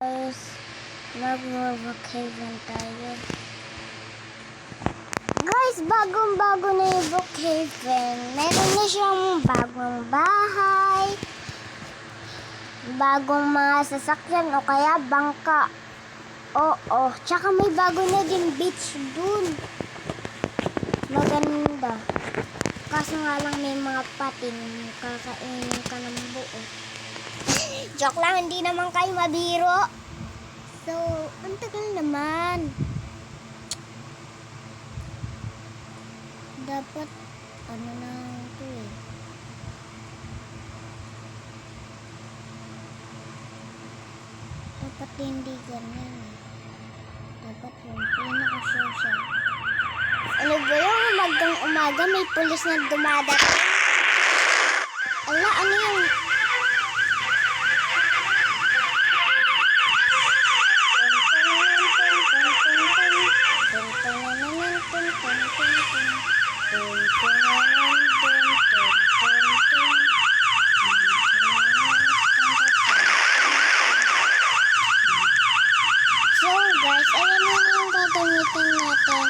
Guys, mag-vacation tayo. Guys, bagong-bago na yung vacation. Meron na siyang bagong bahay, bagong mga sasakyan o kaya bangka. Oo, tsaka may bago na din beach dun. Maganda. Kaso nga lang may mga patin, kakainin ka ng buo. Joke lang, hindi naman kayo mabiro. So, ang tagal naman. Dapat, ano na ito eh. Dapat hindi ganyan eh. Dapat yung pinaka-social. Ano ba yung umagang-umaga may pulis na dumadating? Ala, ano yung... So guys, ayan na yung gagamitin natin.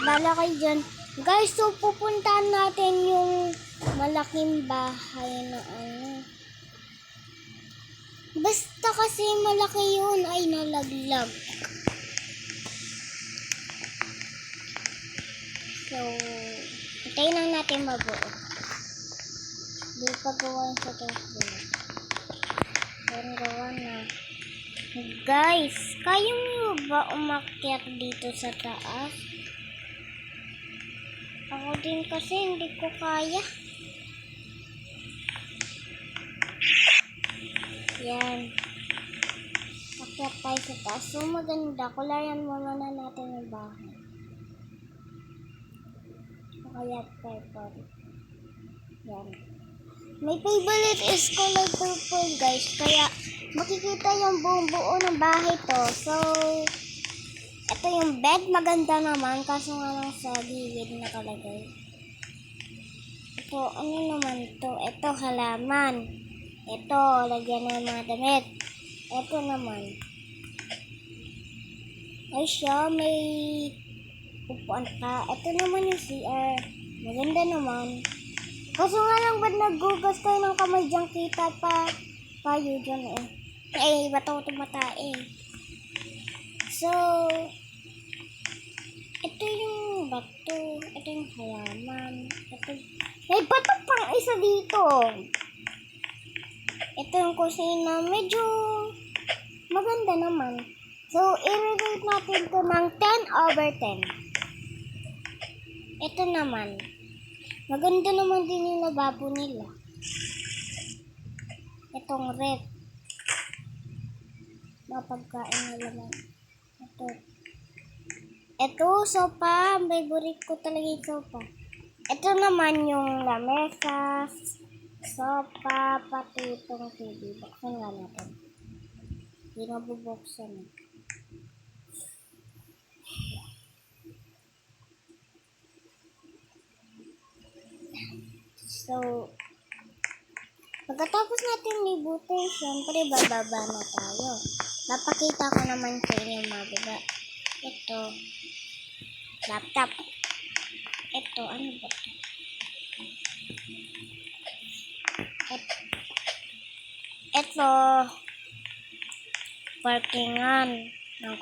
Bala kayo dyan. Guys, so pupuntahan natin yung malaking bahay na ano. Basta kasi malaki yun ay nalaglag. So, hintayin lang natin mabuo. Di pa gawa sa Facebook. Pero gawa na. Guys, kaya mo ba umakyat dito sa taas? Ako din kasi hindi ko kaya. Yan. Akyat tayo sa taas. So maganda. Kulayan muna natin yung bahay. Kaya purple. Yan. May favorite is color purple guys. Kaya makikita yung buong buo ng bahay to. So, ito yung bed. Maganda naman. Kaso nga lang sa gilid nakalagay. Ito, ano naman to? Ito, halaman. Ito, lagyan na yung mga damit. Ito naman. Ay siya, may upuan ka. Ito naman yung CR. Maganda naman. Kaso nga lang ba't naggugas kayo ng kamay dyan? Kita pa kayo dyan eh. Eh, bato tumata eh. So, ito yung bato. Ito yung halaman. Ito. May bato pang isa dito. Ito yung kusina. Medyo maganda naman. So, i-rate natin ito ng 10/10. Ito naman. Maganda naman din yung lababo nila. Itong red. Mapagkain nila naman. Ito, sopa. Favorite ko talaga yung sopa. Ito naman yung lamesa, sopa, pati itong TV. Buksan nga natin. Hindi na bubuksan. So, pagkatapos natin libutin, syempre bababa na tayo. Napakita ko naman sa inyo mababa. Ito, laptop. Ito, ano ba ito? Ito, parkingan ng